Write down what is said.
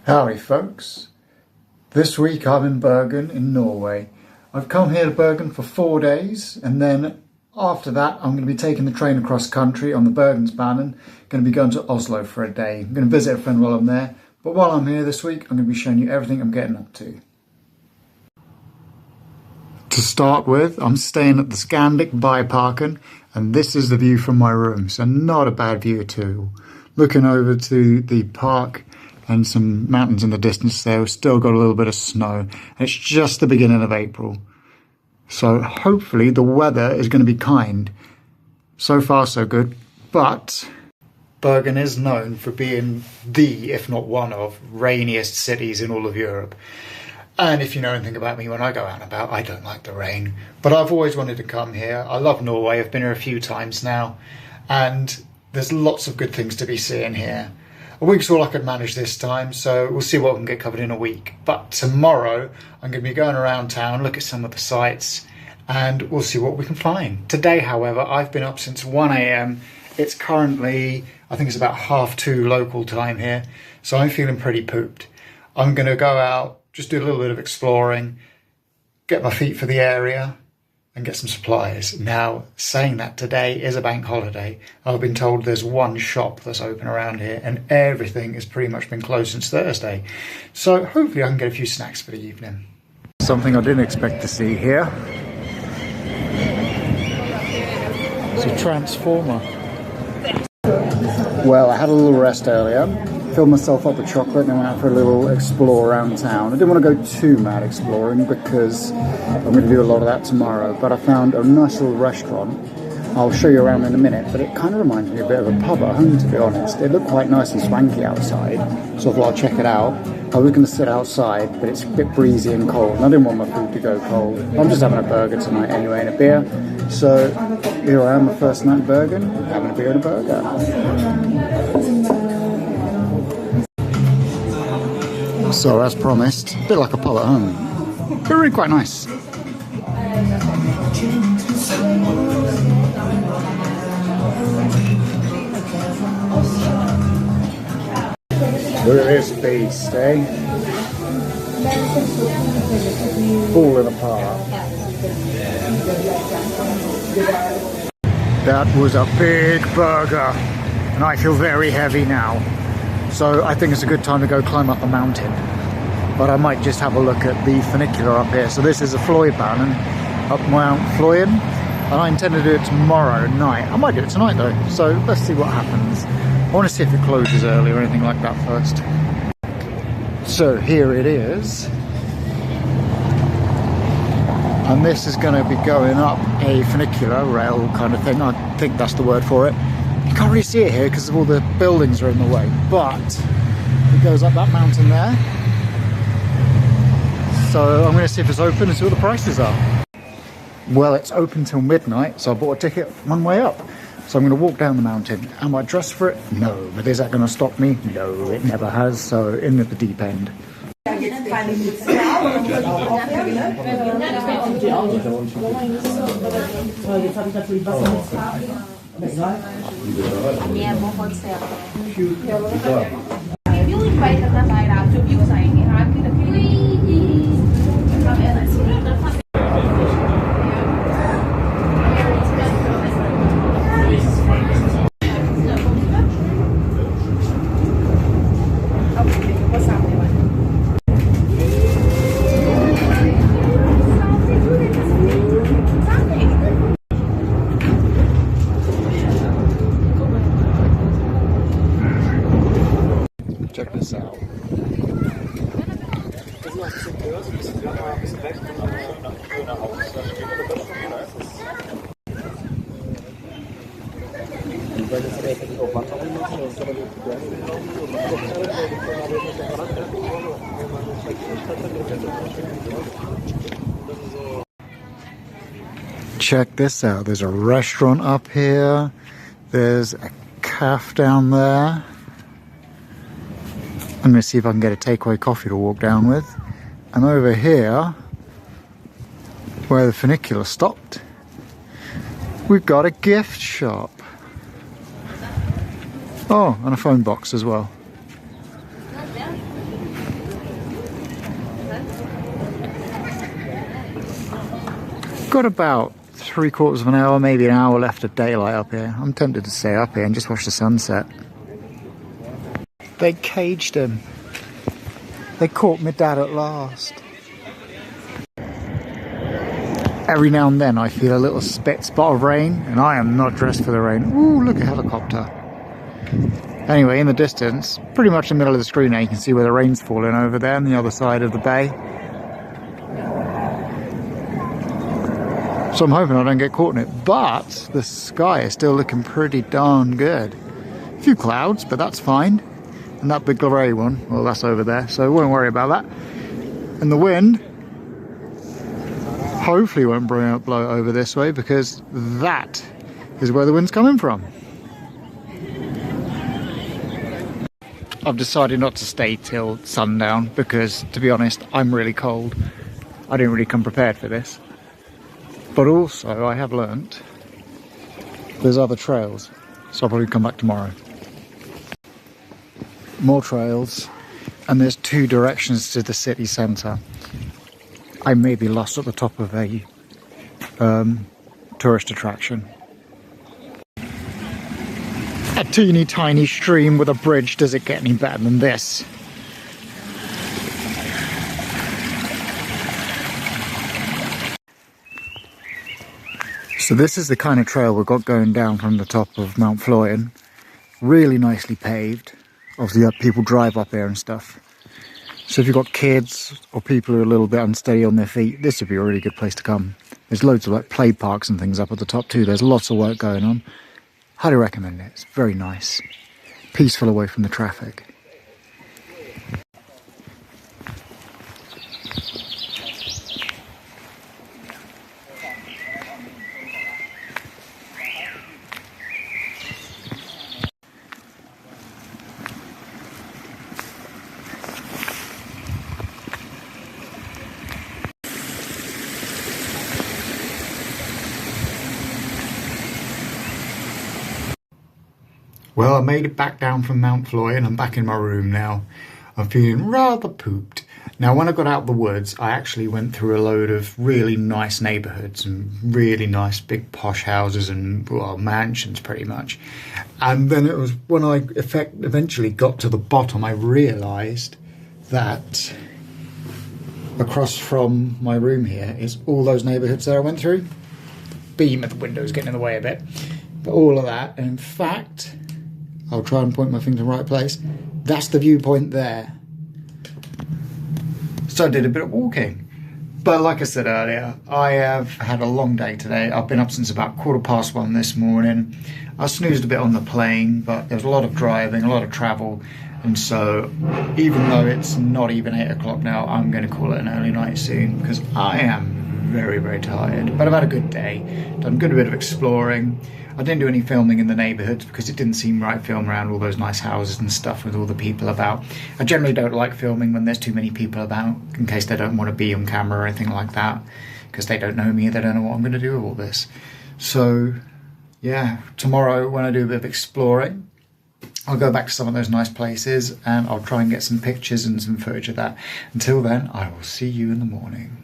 Howdy folks, this week I'm in Bergen in Norway. I've come here to Bergen for 4 days and then after that I'm going to be taking the train across country on the Bergensbanen, going to be going to Oslo for a day. I'm going to visit a friend while I'm there, but while I'm here this week I'm going to be showing you everything I'm getting up to. To start with, I'm staying at the Scandic Byparken and this is the view from my room, so not a bad view at all. Looking over to the park and some mountains in the distance there. We've still got a little bit of snow. And it's just the beginning of April. So hopefully the weather is going to be kind. So far so good. But Bergen is known for being the, if not one of, rainiest cities in all of Europe. And if you know anything about me, when I go out and about, I don't like the rain. But I've always wanted to come here. I love Norway. I've been here a few times now. And there's lots of good things to be seeing here. A week's all I could manage this time, so we'll see what we can get covered in a week. But tomorrow, I'm going to be going around town, look at some of the sights, and we'll see what we can find. Today, however, I've been up since 1 AM. It's currently, I think it's about 2:30 local time here, so I'm feeling pretty pooped. I'm going to go out, just do a little bit of exploring, get my feet for the area, and get some supplies. Now, saying that today is a bank holiday, I've been told there's one shop that's open around here and everything has pretty much been closed since Thursday. So hopefully I can get a few snacks for the evening. Something I didn't expect to see here. It's a transformer. Well, I had a little rest earlier, filled myself up with chocolate and then went out for a little explore around town. I didn't want to go too mad exploring because I'm going to do a lot of that tomorrow, but I found a nice little restaurant. I'll show you around in a minute, but it kind of reminds me a bit of a pub at home, to be honest. It looked quite nice and swanky outside, so I thought I'd check it out. I was going to sit outside, but it's a bit breezy and cold, and I didn't want my food to go cold. I'm just having a burger tonight anyway and a beer. So here I am, my first night in Bergen, having a beer and a burger. So as promised, a bit like a pub at home, but really quite nice. Look at this beast, eh? Falling apart. That was a big burger, and I feel very heavy now. So I think it's a good time to go climb up the mountain. But I might just have a look at the funicular up here. So this is a Fløibanen up Mount Fløyen, and I intend to do it tomorrow night. I might do it tonight though, so let's see what happens. I want to see if it closes early or anything like that first. So here it is. And this is going to be going up a funicular rail kind of thing. I think that's the word for it. You can't really see it here because all the buildings are in the way, but it goes up that mountain there. So I'm going to see if it's open and see what the prices are. Well, it's open till midnight, so I bought a ticket one way up. So I'm going to walk down the mountain. Am I dressed for it? No. But is that going to stop me? No, it never has. So in at the deep end. Check this out. Check this out. There's a restaurant up here. There's a cafe down there. I'm going to see if I can get a takeaway coffee to walk down with. And over here, where the funicular stopped, we've got a gift shop. Oh, and a phone box as well. got about 3/4 of an hour, maybe an hour left of daylight up here. I'm tempted to stay up here and just watch the sunset. They caged him. They caught my dad at last. Every now and then I feel a little spot of rain, and I am not dressed for the rain. Ooh, look, a helicopter. Anyway, in the distance, pretty much in the middle of the screen now, you can see where the rain's falling over there on the other side of the bay. So I'm hoping I don't get caught in it, but the sky is still looking pretty darn good. A few clouds, but that's fine. And that big grey one, well, that's over there, so I won't worry about that. And the wind hopefully won't blow over this way, because that is where the wind's coming from. I've decided not to stay till sundown because, to be honest, I'm really cold. I didn't really come prepared for this. But also, I have learnt there's other trails, so I'll probably come back tomorrow. More trails, and there's 2 directions to the city centre. I may be lost at the top of a tourist attraction. A teeny tiny stream with a bridge. Does it get any better than this? So this is the kind of trail we've got going down from the top of Mount Florian. Really nicely paved. Obviously people drive up here and stuff. So if you've got kids or people who are a little bit unsteady on their feet, this would be a really good place to come. There's loads of like play parks and things up at the top too. There's lots of work going on. Highly recommend it. It's very nice. Peaceful away from the traffic. Well, I made it back down from Mount Florian. I'm back in my room now. I'm feeling rather pooped. Now, when I got out of the woods, I actually went through a load of really nice neighbourhoods and really nice big posh houses and, well, mansions pretty much. And then it was when I eventually got to the bottom, I realised that across from my room here is all those neighbourhoods that I went through. Beam at the window is getting in the way a bit. But all of that, and in fact, I'll try and point my finger in the right place. That's the viewpoint there. So I did a bit of walking. But like I said earlier, I have had a long day today. I've been up since about 1:15 this morning. I snoozed a bit on the plane, but there was a lot of driving, a lot of travel. And so even though it's not even 8 o'clock now, I'm going to call it an early night soon because I am very, very tired. But I've had a good day. Done a good bit of exploring. I didn't do any filming in the neighbourhoods because it didn't seem right film around all those nice houses and stuff with all the people about. I generally don't like filming when there's too many people about, in case they don't want to be on camera or anything like that, because they don't know me, they don't know what I'm going to do with all this. So yeah, tomorrow when I do a bit of exploring, I'll go back to some of those nice places and I'll try and get some pictures and some footage of that. Until then, I will see you in the morning.